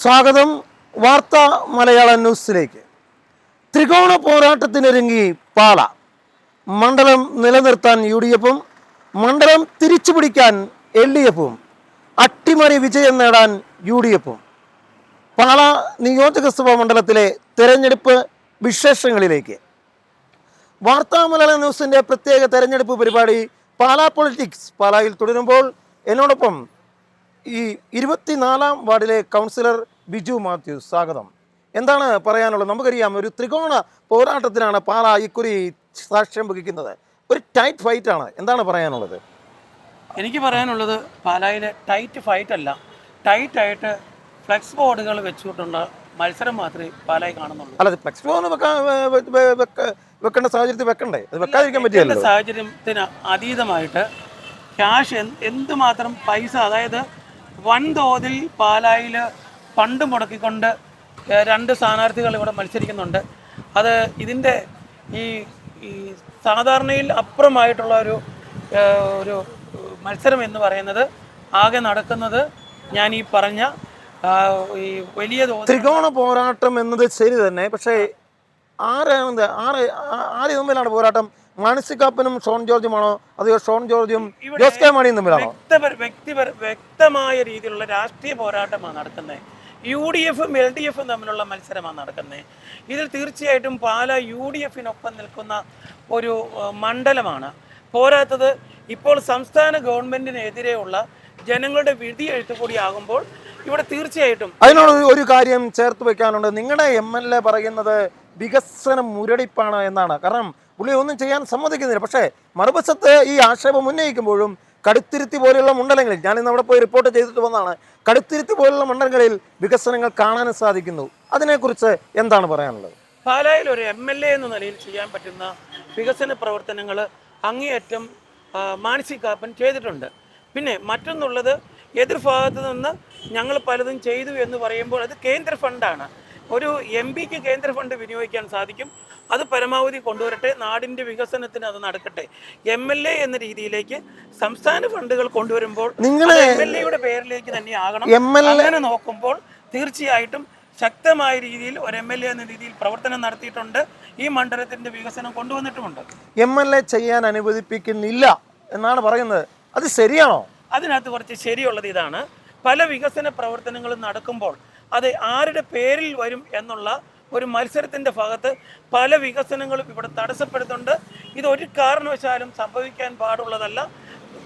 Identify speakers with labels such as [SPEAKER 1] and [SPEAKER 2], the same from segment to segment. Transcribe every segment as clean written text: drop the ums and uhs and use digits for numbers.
[SPEAKER 1] സ്വാഗതം വാർത്താ മലയാള ന്യൂസിലേക്ക്. ത്രികോണ പോരാട്ടത്തിനൊരുങ്ങി പാല. മണ്ഡലം നിലനിർത്താൻ UDFും മണ്ഡലം തിരിച്ചുപിടിക്കാൻ LDFും അട്ടിമറി വിജയം നേടാൻ UDFും. പാല നിയോജകസഭാ മണ്ഡലത്തിലെ തെരഞ്ഞെടുപ്പ് വിശേഷങ്ങളിലേക്ക്. വാർത്താ മലയാള ന്യൂസിൻ്റെ പ്രത്യേക തെരഞ്ഞെടുപ്പ് പരിപാടി പാല പൊളിറ്റിക്സ് പാലായിൽ തുടരുമ്പോൾ എന്നോടൊപ്പം ഈ 24-ാം വാർഡിലെ കൗൺസിലർ ബിജു മാത്യൂസ്. സ്വാഗതം. എന്താണ് പറയാനുള്ളത്? നമുക്കറിയാം, ഒരു ത്രികോണ പോരാട്ടത്തിനാണ് പാല ഇക്കുറി സാക്ഷ്യം വഹിക്കുന്നത്. ഒരു ടൈറ്റ് ഫൈറ്റാണ്. എന്താണ് പറയാനുള്ളത്?
[SPEAKER 2] എനിക്ക് പറയാനുള്ളത്, പാലായിലെ ടൈറ്റ് ഫൈറ്റ് അല്ല, ടൈറ്റായിട്ട് ഫ്ലെക്സ് ബോർഡുകൾ വെച്ചുകൊണ്ടുള്ള മത്സരം മാത്രമേ പാലായി കാണുന്നുള്ളൂ.
[SPEAKER 1] അല്ല, ഫ്ലെക്സ് ബോർഡ് വെക്കേണ്ട സാഹചര്യത്തിൽ വെക്കണ്ടേ? അത് വെക്കാതിരിക്കാൻ പറ്റില്ല.
[SPEAKER 2] സാഹചര്യത്തിന് അതീതമായിട്ട് ക്യാഷ് എന്തുമാത്രം പൈസ, അതായത് വൻതോതിൽ പാലായിൽ ഫണ്ട് മുടക്കിക്കൊണ്ട് 2 സ്ഥാനാർത്ഥികൾ ഇവിടെ മത്സരിക്കുന്നുണ്ട്. അത് ഇതിൻ്റെ ഈ സാധാരണയിൽ അപ്പുറമായിട്ടുള്ള ഒരു മത്സരം എന്ന് പറയുന്നത് ആകെ നടക്കുന്നത് ഞാൻ ഈ പറഞ്ഞ ഈ വലിയ
[SPEAKER 1] ത്രികോണ പോരാട്ടം എന്നത് ശരി തന്നെ. പക്ഷേ ആര് തമ്മിലാണ് പോരാട്ടം? മാനസി കാപ്പനും ഷോൺ ജോർജുമാണോ, അതെയോ ഷോൺ ജോർജും ജോസ് കെ മാണിയും തമ്മിലാണോ?
[SPEAKER 2] വ്യക്തമായ രീതിയിലുള്ള രാഷ്ട്രീയ പോരാട്ടമാണ് നടക്കുന്നത്. UDFും LDFും തമ്മിലുള്ള മത്സരമാണ് നടക്കുന്നത്. ഇതിൽ തീർച്ചയായിട്ടും പാല UDFിനൊപ്പം നിൽക്കുന്ന ഒരു മണ്ഡലമാണ്. പോരാത്തത് ഇപ്പോൾ സംസ്ഥാന ഗവൺമെന്റിനെതിരെയുള്ള ജനങ്ങളുടെ വിധി എഴുത്തു കൂടി ആകുമ്പോൾ ഇവിടെ തീർച്ചയായിട്ടും
[SPEAKER 1] അതിനോട് ഒരു കാര്യം ചേർത്ത് വെക്കാനുണ്ട്. നിങ്ങളുടെ MLA പറയുന്നത് വികസനം മുരടിപ്പാണ് എന്നാണ്. കാരണം പുള്ളി ഒന്നും ചെയ്യാൻ സമ്മതിക്കുന്നില്ല. പക്ഷേ മറുവശത്ത് ഈ ആക്ഷേപം ഉന്നയിക്കുമ്പോഴും കടുത്തിരുത്തി പോലെയുള്ള മണ്ഡലങ്ങളിൽ, ഞാനിന്ന് അവിടെ പോയി റിപ്പോർട്ട് ചെയ്തിട്ട് വന്നതാണ്, കടുത്തിരുത്തി പോലുള്ള മണ്ഡലങ്ങളിൽ വികസനങ്ങൾ കാണാനും സാധിക്കുന്നു. അതിനെക്കുറിച്ച് എന്താണ് പറയാനുള്ളത്?
[SPEAKER 2] പാലായിൽ ഒരു MLA എന്ന നിലയിൽ ചെയ്യാൻ പറ്റുന്ന വികസന പ്രവർത്തനങ്ങൾ അങ്ങേയറ്റം മാനസി കാപ്പൻ ചെയ്തിട്ടുണ്ട്. പിന്നെ മറ്റൊന്നുള്ളത്, എതിർഭാഗത്ത് നിന്ന് ഞങ്ങൾ പലതും ചെയ്തു എന്ന് പറയുമ്പോൾ അത് കേന്ദ്ര ഫണ്ടാണ്. ഒരു MPക്ക് കേന്ദ്ര ഫണ്ട് വിനിയോഗിക്കാൻ സാധിക്കും. അത് പരമാവധി കൊണ്ടുവരട്ടെ, നാടിൻ്റെ വികസനത്തിന് അത് നടക്കട്ടെ. MLA എന്ന രീതിയിലേക്ക് സംസ്ഥാന ഫണ്ടുകൾ കൊണ്ടുവരുമ്പോൾ MLAയുടെ പേരിലേക്ക് തന്നെ ആകണം. അങ്ങനെ നോക്കുമ്പോൾ തീർച്ചയായിട്ടും ശക്തമായ രീതിയിൽ ഒരു MLA എന്ന രീതിയിൽ പ്രവർത്തനം നടത്തിയിട്ടുണ്ട്. ഈ മണ്ഡലത്തിൻ്റെ വികസനം കൊണ്ടുവന്നിട്ടുമുണ്ട്.
[SPEAKER 1] MLA ചെയ്യാൻ അനുവദിപ്പിക്കുന്നില്ല എന്നാണ് പറയുന്നത്. അത് ശരിയാണോ?
[SPEAKER 2] അതിനകത്ത് കുറച്ച് ശരിയുള്ളത് ഇതാണ്. പല വികസന പ്രവർത്തനങ്ങളും നടക്കുമ്പോൾ അത് ആരുടെ പേരിൽ വരും എന്നുള്ള ഒരു മത്സരത്തിൻ്റെ ഭാഗത്ത് പല വികസനങ്ങളും ഇവിടെ തടസ്സപ്പെടുത്തുന്നുണ്ട്. ഇതൊരു കാരണവശാലും സംഭവിക്കാൻ പാടുള്ളതല്ല.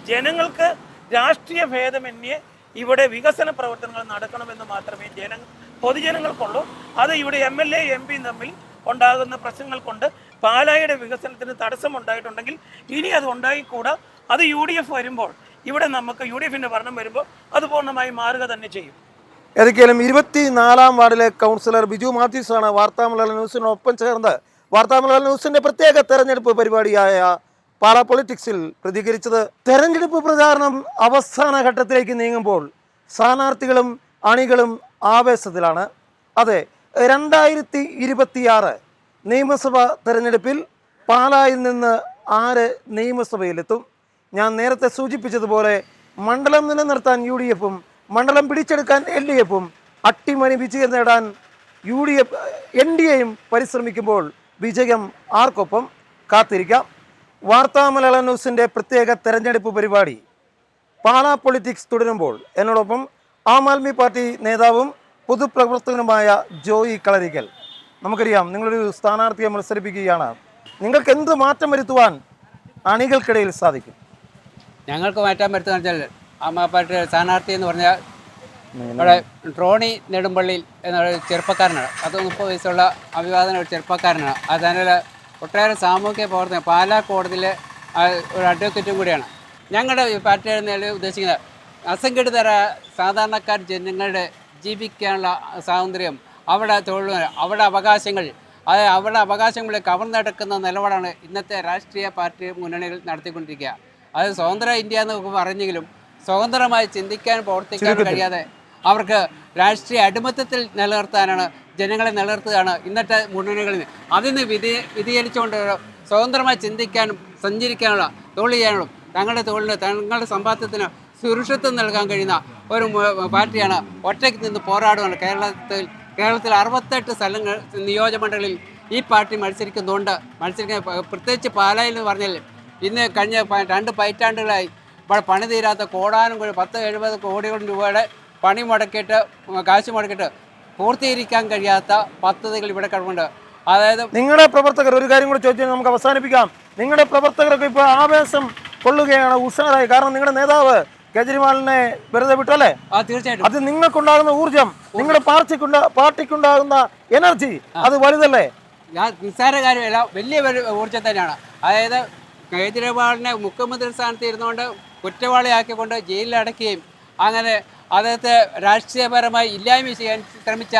[SPEAKER 2] ജനങ്ങൾക്ക് രാഷ്ട്രീയ ഭേദമന്യേ ഇവിടെ വികസന പ്രവർത്തനങ്ങൾ നടക്കണമെന്ന് മാത്രമേ പൊതുജനങ്ങൾക്കുള്ളൂ. അത് ഇവിടെ MLA MPയും തമ്മിൽ ഉണ്ടാകുന്ന പ്രശ്നങ്ങൾ കൊണ്ട് പാലായുടെ വികസനത്തിന് തടസ്സമുണ്ടായിട്ടുണ്ടെങ്കിൽ ഇനി അത് ഉണ്ടായിക്കൂടാ. അത് UDF വരുമ്പോൾ, ഇവിടെ നമുക്ക് UDFിൻ്റെ ഭരണം വരുമ്പോൾ അത് പൂർണ്ണമായി മാറുക തന്നെ ചെയ്യും.
[SPEAKER 1] ഏതൊക്കെയാലും 24-ാം വാർഡിലെ കൗൺസിലർ ബിജു മാത്യൂസ് ആണ് വാർത്താ മലയാള ന്യൂസിനൊപ്പം ചേർന്ന് വാർത്താ മലയാള ന്യൂസിൻ്റെ പ്രത്യേക തെരഞ്ഞെടുപ്പ് പരിപാടിയായ പാല പൊളിറ്റിക്സിൽ പ്രതികരിച്ചത്. തെരഞ്ഞെടുപ്പ് പ്രചാരണം അവസാന ഘട്ടത്തിലേക്ക് നീങ്ങുമ്പോൾ സ്ഥാനാർത്ഥികളും അണികളും ആവേശത്തിലാണ്. അതെ, 2026 നിയമസഭാ തെരഞ്ഞെടുപ്പിൽ പാലായിൽ നിന്ന് ആര് നിയമസഭയിലെത്തും? ഞാൻ നേരത്തെ സൂചിപ്പിച്ചതുപോലെ മണ്ഡലം നിലനിർത്താൻ UDFും മണ്ഡലം പിടിച്ചെടുക്കാൻ LDFും അട്ടിമറി വിജയം നേടാൻ NDAയും പരിശ്രമിക്കുമ്പോൾ വിജയം ആർക്കൊപ്പം? കാത്തിരിക്കാം. വാർത്താ മലയാള ന്യൂസിൻ്റെ പ്രത്യേക തെരഞ്ഞെടുപ്പ് പരിപാടി പാല പൊളിറ്റിക്സ് തുടരുമ്പോൾ എന്നോടൊപ്പം ആം ആദ്മി പാർട്ടി നേതാവും പൊതുപ്രവർത്തകനുമായ ജോയി കളരിക്കൽ. നമുക്കറിയാം, നിങ്ങളൊരു സ്ഥാനാർത്ഥിയെ മത്സരിപ്പിക്കുകയാണ്. നിങ്ങൾക്ക് എന്ത് മാറ്റം വരുത്തുവാൻ അണികൾക്കിടയിൽ സാധിക്കും?
[SPEAKER 3] ഞങ്ങൾക്ക് മാറ്റാൻ വരുത്തുക വെച്ചാൽ ആം ആദ്മി പാർട്ടി സ്ഥാനാർത്ഥി എന്ന് പറഞ്ഞാൽ ഇവിടെ ട്രോണി നെടുമ്പള്ളിയിൽ എന്നൊരു ചെറുപ്പക്കാരനാണ്. 30 വയസ്സുള്ള അഭിവാദന ഒരു ചെറുപ്പക്കാരനാണ്. അതിനാൽ ഒട്ടേറെ സാമൂഹിക പ്രവർത്തനം പാലാ കോടതിയിലെ ഒരു അഡ്വക്കേറ്റും കൂടിയാണ്. ഞങ്ങളുടെ പാർട്ടിയുടെ നേരെ ഉദ്ദേശിക്കുന്നത് അസംഘടിത സാധാരണക്കാർ ജനങ്ങളുടെ ജീവിക്കാനുള്ള സ്വാതന്ത്ര്യം, അവിടെ തൊഴിൽ, അവിടെ അവകാശങ്ങൾ, അവരുടെ അവകാശങ്ങളെ കവർന്നെടുക്കുന്ന നിലപാടാണ് ഇന്നത്തെ രാഷ്ട്രീയ പാർട്ടി മുന്നണികൾ നടത്തിക്കൊണ്ടിരിക്കുക. അത് സ്വതന്ത്ര ഇന്ത്യ എന്ന് പറഞ്ഞെങ്കിലും സ്വതന്ത്രമായി ചിന്തിക്കാൻ പ്രവർത്തിക്കാൻ കഴിയാതെ അവർക്ക് രാഷ്ട്രീയ അടിമത്തത്തിൽ നിലനിർത്താനാണ്, ജനങ്ങളെ നിലനിർത്തുകയാണ് ഇന്നത്തെ മുന്നണികളിൽ. അതിന് വ്യതിചലിച്ചുകൊണ്ട് സ്വതന്ത്രമായി ചിന്തിക്കാനും സഞ്ചരിക്കാനുള്ള തൊഴിൽ ചെയ്യാനുള്ള തങ്ങളുടെ തൊഴിലിന്, തങ്ങളുടെ സമ്പാദ്യത്തിന് സുരക്ഷിതത്വം നൽകാൻ കഴിയുന്ന ഒരു പാർട്ടിയാണ് ഒറ്റയ്ക്ക് നിന്ന് പോരാടുകയാണ്. കേരളത്തിൽ 68 സ്ഥലങ്ങൾ നിയോജകമണ്ഡലിൽ ഈ പാർട്ടി മത്സരിക്കുന്ന പ്രത്യേകിച്ച് പാലായിൽ എന്ന് പറഞ്ഞാൽ ഇന്ന് കഴിഞ്ഞ 2 പതിറ്റാണ്ടുകളായി ഇവിടെ പണി തീരാത്ത കോടാനും 10-70 കോടിയോളം രൂപയുടെ പണി മുടക്കിയിട്ട് കാശ് മുടക്കിയിട്ട് പൂർത്തീകരിക്കാൻ കഴിയാത്ത പദ്ധതികൾ ഇവിടെ കിടപ്പുണ്ട്. അതായത്
[SPEAKER 1] നിങ്ങളുടെ പ്രവർത്തകർ, ഒരു കാര്യം കൂടി ചോദിച്ചാൽ നമുക്ക് അവസാനിപ്പിക്കാം. നിങ്ങളുടെ പ്രവർത്തകർക്ക് ഇപ്പോൾ ആവേശം കൊള്ളുകയാണ്, ഉഷാറായി. കാരണം നിങ്ങളുടെ നേതാവ് കേജ്രിവാളിനെ വെറുതെ വിട്ടല്ലേ?
[SPEAKER 3] തീർച്ചയായിട്ടും
[SPEAKER 1] അത് നിങ്ങൾക്കുണ്ടാകുന്ന ഊർജം, നിങ്ങളുടെ പാർട്ടിക്കുണ്ടാകുന്ന എനർജി അത് വലുതല്ലേ?
[SPEAKER 3] നിസ്സാര കാര്യമല്ല, വലിയ ഊർജ്ജം തന്നെയാണ്. അതായത് കേജ്രിവാളിനെ മുഖ്യമന്ത്രി സ്ഥാനത്ത് ഇരുന്നുകൊണ്ട് കുറ്റവാളിയാക്കിക്കൊണ്ട് ജയിലിലടക്കുകയും അങ്ങനെ അദ്ദേഹത്തെ രാഷ്ട്രീയപരമായി ഇല്ലായ്മ ചെയ്യാൻ ശ്രമിച്ച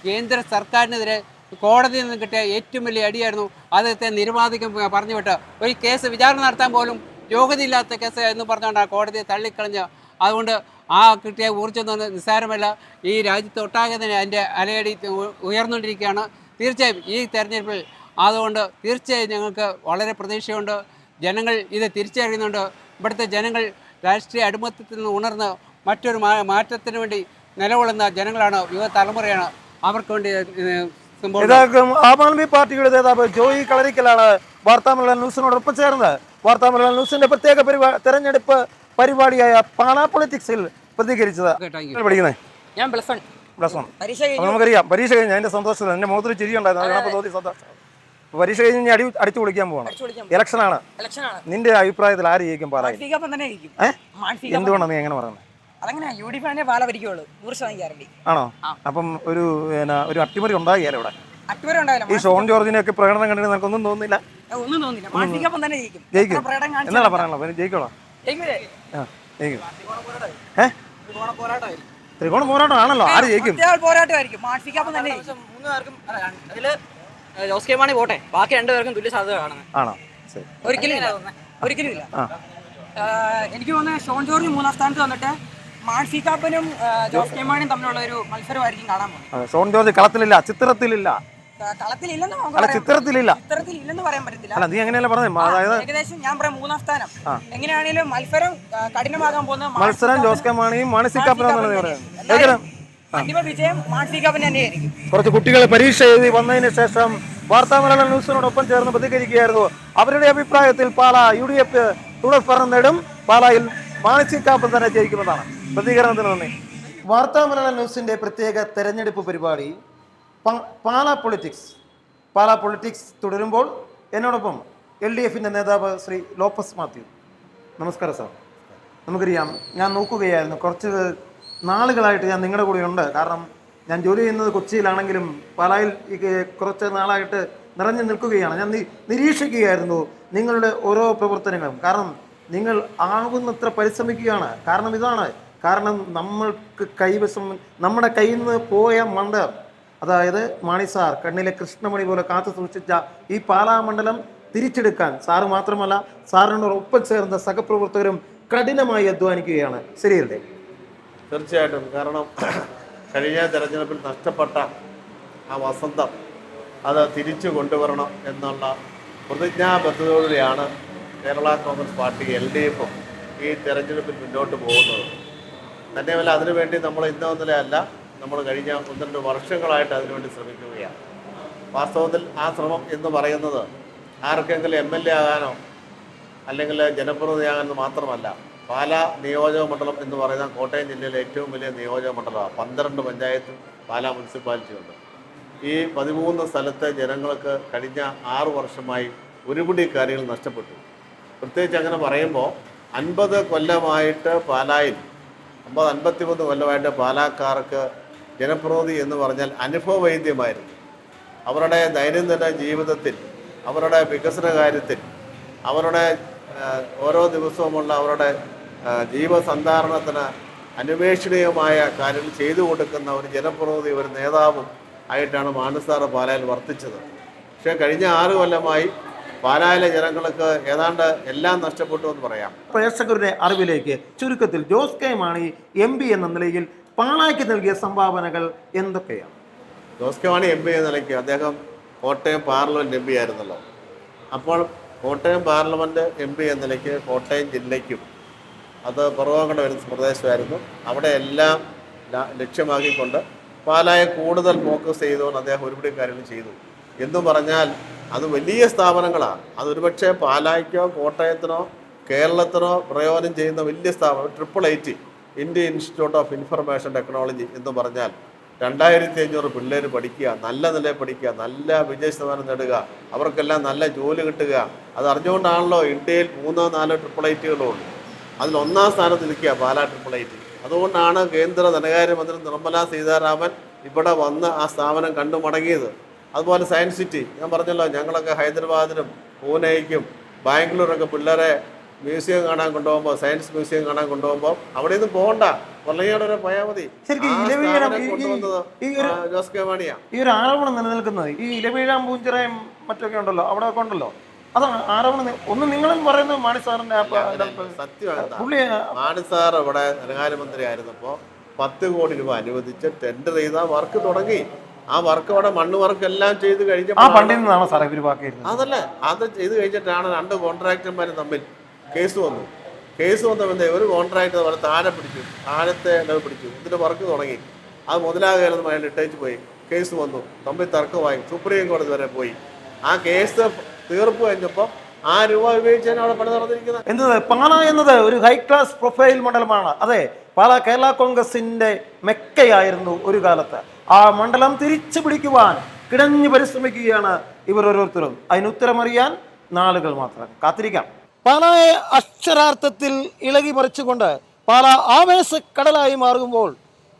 [SPEAKER 3] കേന്ദ്ര സർക്കാരിനെതിരെ കോടതിയിൽ നിന്ന് കിട്ടിയ ഏറ്റവും വലിയ അടിയായിരുന്നു അദ്ദേഹത്തെ നിരുപാധികം പറഞ്ഞുവിട്ട് ഒരു കേസ് വിചാരണ നടത്താൻ പോലും യോഗ്യതയില്ലാത്ത കേസ് എന്ന് പറഞ്ഞുകൊണ്ടാണ് കോടതിയെ തള്ളിക്കളഞ്ഞ്. അതുകൊണ്ട് ആ കിട്ടിയ ഊർജ്ജം എന്ന് നിസ്സാരമല്ല. ഈ രാജ്യത്തൊട്ടാകെ തന്നെ അതിൻ്റെ അലയടി ഉയർന്നുകൊണ്ടിരിക്കുകയാണ്. തീർച്ചയായും ഈ തെരഞ്ഞെടുപ്പിൽ അതുകൊണ്ട് തീർച്ചയായും ഞങ്ങൾക്ക് വളരെ പ്രതീക്ഷയുണ്ട്. ജനങ്ങൾ ഇത് തിരിച്ചറിയുന്നുണ്ട്. ഇവിടുത്തെ ജനങ്ങൾ രാഷ്ട്രീയ അടിമത്തത്തിൽ നിന്ന് ഉണർന്ന് മറ്റൊരു മാറ്റത്തിന് വേണ്ടി നിലകൊള്ളുന്ന ജനങ്ങളാണ്, യുവതലമുറയാണ്. അവർക്ക് വേണ്ടി
[SPEAKER 1] ആം ആദ്മി പാർട്ടിയുടെ നേതാവ് ജോയി കളരിക്കലാണ് വാർത്താമലയാളം ന്യൂസിനോടൊപ്പം ചേർന്നത്. വാർത്താമലയാളം ന്യൂസിന്റെ പ്രത്യേക തെരഞ്ഞെടുപ്പ് പരിപാടിയായ പാലാ പൊളിറ്റിക്സിൽ പ്രതികരിച്ചത്. പഠിക്കുന്നത്
[SPEAKER 4] ഞാൻ +1.
[SPEAKER 1] നമുക്കറിയാം പരീക്ഷ കഴിഞ്ഞ അതിന്റെ സന്തോഷത്തിൽ എന്റെ മുഖത്തൊരു ചിരി ഉണ്ടായിരുന്നു. സന്തോഷം. പരീക്ഷ കഴിഞ്ഞ് അടിച്ചു പൊളിക്കാൻ പോവാണ്. ഇലക്ഷനാണ്. നിന്റെ അഭിപ്രായത്തിൽ ആര് ജയിക്കും പാലായി? എന്തുകൊണ്ടാണ് നീ എങ്ങനെ പറയുന്നത്? ആണോ? അപ്പം ഒരു അട്ടിമറി ഉണ്ടാകിയാലോ ഇവിടെ? ഈ ഷോൺ ജോർജിനെ ഒക്കെ പ്രകടനം കണ്ടിട്ട് നിനക്കൊന്നും തോന്നുന്നില്ല? ജയിക്കും എന്നാണ് പറയാനുള്ളത്? ജയിക്കോളാം. ത്രികോണ പോരാട്ടം ആണല്ലോ. ആര് ജയിക്കും?
[SPEAKER 4] ജോസ് കെ മാണി പോട്ടെ, ബാക്കി 2 പേർക്കും തുല്യ സാധ്യത കാണുന്നത്.
[SPEAKER 1] ആണോ?
[SPEAKER 4] ഒരിക്കലും ഇല്ല. എനിക്ക് തോന്നുന്നത് ഷോൺ ജോർജ് 3ാം സ്ഥാനത്ത് വന്നിട്ട് മാൻസി കാപ്പനും ജോസ് കെ മാണിയും തമ്മിലുള്ള ഒരു മത്സരമായിരിക്കും കാണാൻ പോകുന്നത്.
[SPEAKER 1] ഷോൺ ജോർജ് കളത്തിലില്ല, ചിത്രത്തിലില്ല.
[SPEAKER 4] ചിത്രത്തിലില്ലെന്ന് പറയാൻ പറ്റത്തില്ല.
[SPEAKER 1] നീ എങ്ങനെയല്ല പറഞ്ഞത്?
[SPEAKER 4] ഏകദേശം ഞാൻ പറയാം 3ാം സ്ഥാനം. എങ്ങനെയാണെങ്കിലും മത്സരം കഠിനമാകാൻ പോകുന്ന
[SPEAKER 1] മത്സരം ജോസ് കെ മാണിയും മാനസി കാപ്പനും.
[SPEAKER 4] അന്തിമ വിജയം മാൻസി കാപ്പൻ തന്നെയായിരിക്കും.
[SPEAKER 1] കുറച്ച് കുട്ടികൾ പരീക്ഷ എഴുതി വന്നതിന് ശേഷം വാർത്താമലയാളം ന്യൂസിനോടൊപ്പം ചേർന്ന് പ്രതികരിക്കുകയായിരുന്നു. അവരുടെ അഭിപ്രായത്തിൽ പാലാ UDF തുടർഭരണം നേടും, പാലായിൽ മാനസി കാപ്പൻ തന്നെ ജയിക്കുന്നതാണ്. പ്രതികരണത്തിന് നന്ദി. വാർത്താമലയാളം ന്യൂസിന്റെ പ്രത്യേക തെരഞ്ഞെടുപ്പ് പരിപാടി പാലാ പൊളിറ്റിക്സ് തുടരുമ്പോൾ എന്നോടൊപ്പം LDFന്റെ നേതാവ് ശ്രീ ലോപ്പസ് മാത്യു. നമസ്കാരം സാർ. നമുക്കറിയാം, ഞാൻ നോക്കുകയായിരുന്നു, കുറച്ച് നാളുകളായിട്ട് ഞാൻ നിങ്ങളുടെ കൂടെ ഉണ്ട്. കാരണം ഞാൻ ജോലി ചെയ്യുന്നത് കൊച്ചിയിലാണെങ്കിലും പാലായിൽ കുറച്ച് നാളായിട്ട് നിറഞ്ഞു നിൽക്കുകയാണ്. ഞാൻ നിരീക്ഷിക്കുകയായിരുന്നു നിങ്ങളുടെ ഓരോ പ്രവർത്തനങ്ങളും. കാരണം നിങ്ങൾ ആകുന്നത്ര പരിശ്രമിക്കുകയാണ്. കാരണം നമ്മൾക്ക് നമ്മുടെ കയ്യിൽ നിന്ന് പോയ മണ്ഡലം, അതായത് മാണി സാർ കണ്ണിലെ കൃഷ്ണമണി പോലെ കാത്തു സൂക്ഷിച്ച ഈ പാലാ മണ്ഡലം തിരിച്ചെടുക്കാൻ സാറ് മാത്രമല്ല സാറിനോടൊപ്പം ചേർന്ന സഹപ്രവർത്തകരും കഠിനമായി അധ്വാനിക്കുകയാണ്. ശരിയല്ലേ?
[SPEAKER 5] തീർച്ചയായിട്ടും. കാരണം കഴിഞ്ഞ തെരഞ്ഞെടുപ്പിൽ നഷ്ടപ്പെട്ട ആ വസന്തം അത് തിരിച്ചു കൊണ്ടുവരണം എന്നുള്ള പ്രതിജ്ഞാബദ്ധതയോടെയാണ് കേരള കോൺഗ്രസ് പാർട്ടി LDFും ഈ തെരഞ്ഞെടുപ്പിൽ മുന്നോട്ട് പോകുന്നത്. തന്നെയുമല്ല, അതിനുവേണ്ടി നമ്മൾ ഇന്നൊന്നിലല്ല, നമ്മൾ കഴിഞ്ഞ 1-2 വർഷങ്ങളായിട്ട് അതിനുവേണ്ടി ശ്രമിക്കുകയാണ്. വാസ്തവത്തിൽ ആ ശ്രമം എന്ന് പറയുന്നത് ആർക്കെങ്കിലും MLA ആകാനോ അല്ലെങ്കിൽ ജനപ്രതിനിധിയാകാനോ മാത്രമല്ല. പാലാ നിയോജക മണ്ഡലം എന്ന് പറയുന്ന കോട്ടയം ജില്ലയിലെ ഏറ്റവും വലിയ നിയോജക മണ്ഡലമാണ്. 12 പഞ്ചായത്തും പാലാ മുനിസിപ്പാലിറ്റി ഉണ്ട്. ഈ 13 സ്ഥലത്തെ ജനങ്ങൾക്ക് കഴിഞ്ഞ 6 വർഷമായി ഒരുപിടി കാര്യങ്ങൾ നഷ്ടപ്പെട്ടു. പ്രത്യേകിച്ച് അങ്ങനെ പറയുമ്പോൾ 50 കൊല്ലമായിട്ട് പാലായിൽ 53 കൊല്ലമായിട്ട് പാലാക്കാർക്ക് ജനപ്രതിനിധി എന്ന് പറഞ്ഞാൽ അനുഭവവൈദ്യമായിരുന്നു. അവരുടെ ദൈനംദിന ജീവിതത്തിൽ, അവരുടെ വികസന കാര്യത്തിൽ, അവരുടെ ഓരോ ദിവസവുമുള്ള അവരുടെ ജീവസന്ധാരണത്തിന് അന്വേഷണീയമായ കാര്യങ്ങൾ ചെയ്തു കൊടുക്കുന്ന ഒരു ജനപ്രതിനിധി, ഒരു നേതാവും ആയിട്ടാണ് മാനസാർ പാലായിൽ വർത്തിച്ചത്. പക്ഷേ കഴിഞ്ഞ 6 കൊല്ലമായി പാലായിലെ ജനങ്ങൾക്ക് ഏതാണ്ട് എല്ലാം നഷ്ടപ്പെട്ടു എന്ന് പറയാം.
[SPEAKER 1] പ്രേക്ഷകരുടെ അറിവിലേക്ക് ചുരുക്കത്തിൽ ജോസ് കെ മാണി MP എന്ന നിലയിൽ പാലായ്ക്ക് നൽകിയ സംഭാവനകൾ എന്തൊക്കെയാണ്?
[SPEAKER 5] ജോസ് കെ മാണി MP എന്ന നിലയ്ക്ക് അദ്ദേഹം കോട്ടയം പാർലമെൻറ്റ് MP ആയിരുന്നല്ലോ. അപ്പോൾ കോട്ടയം പാർലമെൻറ്റ് MP എന്ന നിലയ്ക്ക് കോട്ടയം ജില്ലയ്ക്കും അത് പുറകോങ്ങണ്ട വരുന്ന പ്രദേശമായിരുന്നു. അവിടെ എല്ലാം ലക്ഷ്യമാക്കിക്കൊണ്ട് പാലായെ കൂടുതൽ ഫോക്കസ് ചെയ്തുകൊണ്ട് അദ്ദേഹം ഒരുപടി കാര്യങ്ങൾ ചെയ്തു. എന്നു പറഞ്ഞാൽ അത് വലിയ സ്ഥാപനങ്ങളാണ്. അതൊരുപക്ഷെ പാലായ്ക്കോ കോട്ടയത്തിനോ കേരളത്തിനോ പ്രയോജനം ചെയ്യുന്ന വലിയ സ്ഥാപനം 888 Indian institute of information technology എന്ന് പറഞ്ഞാൽ 2500 പിള്ളേർ പഠിക്കുക, നല്ല നിലയിൽ പഠിക്കുക, നല്ല വിജയ ശതമാനം നേടുക, അവർക്കെല്ലാം നല്ല ജോലി കിട്ടുക. അത് അറിഞ്ഞുകൊണ്ടാണല്ലോ ഇന്ത്യയിൽ 3-4 888കളുണ്ട്. അതിൽ 1ാം സ്ഥാനത്ത് നിൽക്കുക പാലാ 888. അതുകൊണ്ടാണ് കേന്ദ്ര ധനകാര്യമന്ത്രി നിർമ്മല സീതാരാമൻ ഇവിടെ വന്ന് ആ സ്ഥാപനം കണ്ടു മടങ്ങിയത്. അതുപോലെ സയൻസ് സിറ്റി ഞാൻ പറഞ്ഞല്ലോ, ഞങ്ങളൊക്കെ ഹൈദരാബാദിനും പൂനെയ്ക്കും ബാംഗ്ലൂരൊക്കെ പിള്ളേരെ മ്യൂസിയം കാണാൻ കൊണ്ടുപോകുമ്പോൾ, സയൻസ് മ്യൂസിയം കാണാൻ കൊണ്ടുപോകുമ്പോൾ അവിടെ നിന്ന് പോകണ്ട, കൊല്ലങ്ങാട് വരെ പോയാൽ മതി. ജോസ് കെ മാണിയാ
[SPEAKER 1] ഈ ഒരു ആരോപണം നിലനിൽക്കുന്നത്. ഈ ഇലവീഴാം പൂഞ്ചിറയും മറ്റൊക്കെ ഉണ്ടല്ലോ, അവിടെ ഒക്കെ ഉണ്ടല്ലോ, അതാണ് ആരോപണം. ഒന്ന് നിങ്ങളും പറയുന്നത് മാണി സാറിന്റെ
[SPEAKER 5] സത്യമാണ്. മാണി സാർ ഇവിടെ ധനകാര്യമന്ത്രി ആയിരുന്നപ്പോൾ 10 കോടി രൂപ അനുവദിച്ച് ടെൻഡർ ചെയ്ത വർക്ക് തുടങ്ങി. ആ വർക്ക് അവിടെ മണ്ണ് വർക്ക് എല്ലാം ചെയ്ത് കഴിഞ്ഞപ്പോൾ അതല്ലേ, അത് ചെയ്ത് കഴിഞ്ഞിട്ടാണ് 2 കോൺട്രാക്ടർമാരും തമ്മിൽ കേസ് വന്നു. കേസ് വന്നപ്പോൾ ഒരു കോൺട്രാക്ടർ പോലെ താഴത്തെ ലെവൽ പിടിച്ചു, ഇതിന്റെ വർക്ക് തുടങ്ങി. അത് മുതലാകരുതെന്ന് അയാൾ ഇട്ടേച്ച് പോയി. കേസ് വന്നു, തമ്മിൽ തർക്കമായി, സുപ്രീം കോടതി വരെ പോയി. ആ കേസ് തീർപ്പ് കഴിഞ്ഞപ്പോൾ ആ രൂപ ഉപയോഗിച്ചാണ് അവിടെ പണി നടന്നിരിക്കുന്നത്.
[SPEAKER 1] എന്നത് പാലാ എന്നത് ഒരു ഹൈ ക്ലാസ് പ്രൊഫൈൽ മണ്ഡലമാണ്. അതെ, പാലാ കേരള കോൺഗ്രസിന്റെ മെക്കയായിരുന്നു ഒരു കാലത്ത്. ആ മണ്ഡലം തിരിച്ചു പിടിക്കുവാൻ കിടഞ്ഞു പരിശ്രമിക്കുകയാണ് ഇവർ ഓരോരുത്തരും. അതിനുത്തരമറിയാൻ നാളുകൾ മാത്രം കാത്തിരിക്കാം. പാലായെ അക്ഷരാർത്ഥത്തിൽ ഇളകി മറിച്ചുകൊണ്ട് പാലാ ആവേശക്കടലായി മാറുമ്പോൾ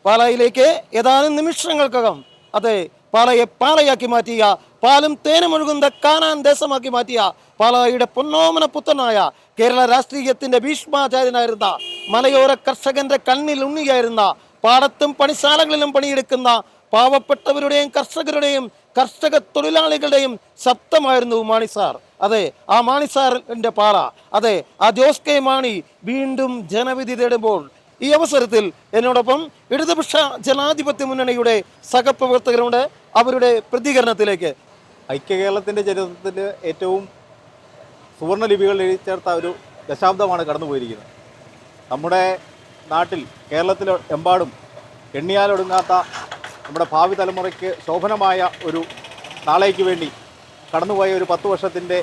[SPEAKER 1] പാലായിലേക്ക് ഏതാനും നിമിഷങ്ങൾക്കകം അതെ പാലയെ പാലയാക്കി മാറ്റിയ, പാലും തേനും ഒഴുകുന്ന കാനാൻ ദേശമാക്കി മാറ്റിയ പാലായുടെ പൊന്നോമന പുത്രനായ കേരള രാഷ്ട്രീയത്തിന്റെ ഭീഷ്മാചാര്യനായിരുന്ന മലയോര കർഷകന്റെ കണ്ണിൽ ഉണ്ണിയായിരുന്ന, പാടത്തും പണിശാലകളിലും പണിയെടുക്കുന്ന പാവപ്പെട്ടവരുടെയും കർഷകരുടെയും കർഷക തൊഴിലാളികളുടെയും ശബ്ദമായിരുന്നു മാണി സാർ. അതെ, ആ മാണി സാറിന്റെ പാല, അതെ ആ ജോസ് കെ മാണി വീണ്ടും ജനവിധി തേടുമ്പോൾ ഈ അവസരത്തിൽ എന്നോടൊപ്പം ഇടതുപക്ഷ ജനാധിപത്യ മുന്നണിയുടെ സഹപ്രവർത്തകരുണ്ട്. അവരുടെ പ്രതികരണത്തിലേക്ക്.
[SPEAKER 6] ഐക്യ കേരളത്തിൻ്റെ ചരിത്രത്തിൽ ഏറ്റവും സുവർണ ലിപികൾ എഴുതി ചേർത്ത ഒരു ദശാബ്ദമാണ് കടന്നുപോയിരിക്കുന്നത്. നമ്മുടെ നാട്ടിൽ കേരളത്തിലെമ്പാടും എണ്ണിയാലൊടുങ്ങാത്ത നമ്മുടെ ഭാവി തലമുറയ്ക്ക് ശോഭനമായ ഒരു നാളേക്ക് വേണ്ടി കടന്നുപോയ ഒരു 10 വർഷത്തിൻ്റെ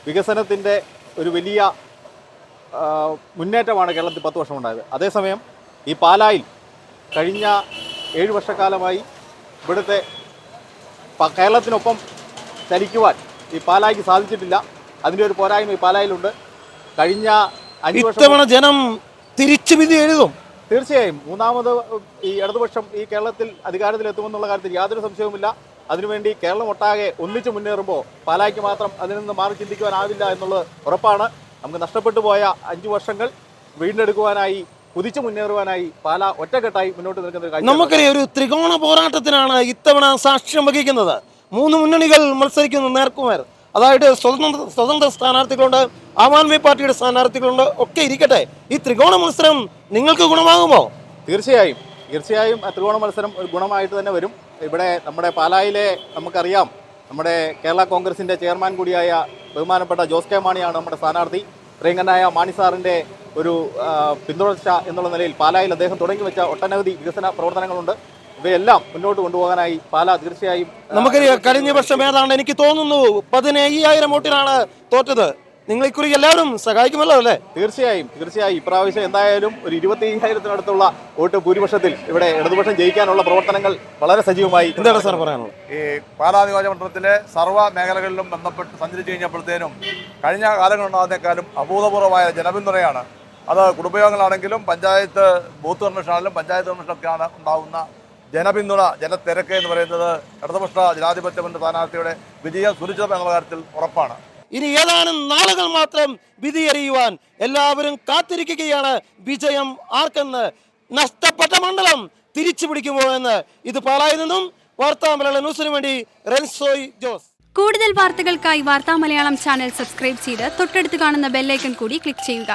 [SPEAKER 6] വികസനത്തിൻ്റെ ഒരു വലിയ മുന്നേറ്റമാണ് കേരളത്തിൽ 10 വർഷം ഉണ്ടായത്. അതേസമയം ഈ പാലായിൽ കഴിഞ്ഞ 7 വർഷക്കാലമായി ഇവിടുത്തെ കേരളത്തിനൊപ്പം ചലിക്കുവാൻ ഈ പാലായ്ക്ക് സാധിച്ചിട്ടില്ല. അതിൻ്റെ ഒരു പോരായ്മ ഈ പാലായിലുണ്ട്. കഴിഞ്ഞ 5 വർഷം
[SPEAKER 1] ജനം തിരിച്ചു വിധി എഴുതും.
[SPEAKER 6] തീർച്ചയായും മൂന്നാമത് ഈ ഇടതുപക്ഷം ഈ കേരളത്തിൽ അധികാരത്തിലെത്തുമെന്നുള്ള കാര്യത്തിൽ യാതൊരു സംശയവുമില്ല. അതിനുവേണ്ടി കേരളം ഒട്ടാകെ ഒന്നിച്ച് മുന്നേറുമ്പോൾ പാലായ്ക്ക് മാത്രം അതിൽ നിന്ന് മാറി ചിന്തിക്കുവാനാവില്ല എന്നുള്ളത് ഉറപ്പാണ്. നമുക്ക് നഷ്ടപ്പെട്ടു പോയ 5 വർഷങ്ങൾ വീണ്ടെടുക്കുവാനായി, കുതിച്ചു മുന്നേറുവാനായി പാല ഒറ്റക്കെട്ടായി മുന്നോട്ട് നിൽക്കുന്ന കാര്യം.
[SPEAKER 1] നമുക്കറിയാം, ഒരു ത്രികോണ പോരാട്ടത്തിനാണ് ഇത്തവണ സാക്ഷ്യം വഹിക്കുന്നത്. 3 മുന്നണികൾ മത്സരിക്കുന്നു നേർക്കുമേർ. അതായത് സ്വതന്ത്ര സ്ഥാനാർത്ഥികളുണ്ട്, ആം ആദ്മി പാർട്ടിയുടെ സ്ഥാനാർത്ഥികളുണ്ട്, ഒക്കെ ഇരിക്കട്ടെ. ഈ ത്രികോണ മത്സരം നിങ്ങൾക്ക് ഗുണമാകുമോ?
[SPEAKER 6] തീർച്ചയായും ത്രികോണ മത്സരം ഒരു ഗുണമായിട്ട് തന്നെ വരും. ഇവിടെ നമ്മുടെ പാലായിലെ നമുക്കറിയാം, നമ്മുടെ കേരള കോൺഗ്രസിൻ്റെ ചെയർമാൻ കൂടിയായ ബഹുമാനപ്പെട്ട ജോസ് കെ മാണിയാണ് നമ്മുടെ സ്ഥാനാർത്ഥി. പ്രിയങ്കനായ മാണി സാറിൻ്റെ ഒരു പിന്തുടർച്ച എന്നുള്ള നിലയിൽ പാലായിൽ അദ്ദേഹം തുടങ്ങി വെച്ച ഒട്ടനവധി വികസന പ്രവർത്തനങ്ങളുണ്ട്. ഇവയെല്ലാം മുന്നോട്ട് കൊണ്ടുപോകാനായി പാല തീർച്ചയായും.
[SPEAKER 1] നമുക്കറിയാം, കഴിഞ്ഞ വർഷം ഏതാണ്ട് എനിക്ക് തോന്നുന്നു 15,000 വോട്ടിനാണ് തോറ്റത്. നിങ്ങൾ ഇക്കുറി എല്ലാവരും സഹായിക്കുമല്ലോ അല്ലേ?
[SPEAKER 6] തീർച്ചയായും ഇപ്രാവശ്യം എന്തായാലും ഒരു 25,000-ത്തിനടുത്തുള്ള വോട്ട് ഭൂരിപക്ഷത്തിൽ ഇവിടെ ഇടതുപക്ഷം ജയിക്കാനുള്ള പ്രവർത്തനങ്ങൾ വളരെ സജീവമായി.
[SPEAKER 1] എന്താണ് സാർ പറയാനുള്ളത്?
[SPEAKER 7] ഈ പാലാ നിയോജകമണ്ഡലത്തിലെ സർവ്വ മേഖലകളിലും ബന്ധപ്പെട്ട് സഞ്ചരിച്ചു കഴിഞ്ഞപ്പോഴത്തേനും കഴിഞ്ഞ കാലങ്ങളുണ്ടാകുന്നേക്കാളും അഭൂതപൂർവമായ ജനപിന്തുണയാണ്. അത് കുടുംബയോഗങ്ങളാണെങ്കിലും പഞ്ചായത്ത് ബൂത്ത് കൺവെൻഷനാണെങ്കിലും പഞ്ചായത്ത് കൺവെൻഷനൊക്കെയാണ് ഉണ്ടാകുന്ന ജനപിന്തുണ, ജനത്തിരക്ക് എന്ന് പറയുന്നത് ഇടതുപക്ഷ ജനാധിപത്യ മുന്നണി സ്ഥാനാർത്ഥിയുടെ വിജയം സുനിശ്ചിതം എന്നുള്ള കാര്യത്തിൽ ഉറപ്പാണ്.
[SPEAKER 1] ഇനി ഏതാനും നാളുകൾ മാത്രം വിധിയറിയുവാൻ എല്ലാവരും കാത്തിരിക്കുകയാണ്. വിജയം ആർക്കെന്ന്, നഷ്ടപ്പെട്ട മണ്ഡലം തിരിച്ചു പിടിക്കുമോ എന്ന്. ഇത് പാലായിൽ നിന്നും വാർത്താ മലയാളം ന്യൂസിനു വേണ്ടി റെൻസോയ് ജോസ്.
[SPEAKER 8] കൂടുതൽ വാർത്തകൾക്കായി വാർത്താ മലയാളം ചാനൽ സബ്സ്ക്രൈബ് ചെയ്ത് തൊട്ടടുത്ത് കാണുന്ന ബെല്ലൈക്കൺ കൂടി ക്ലിക്ക് ചെയ്യുക.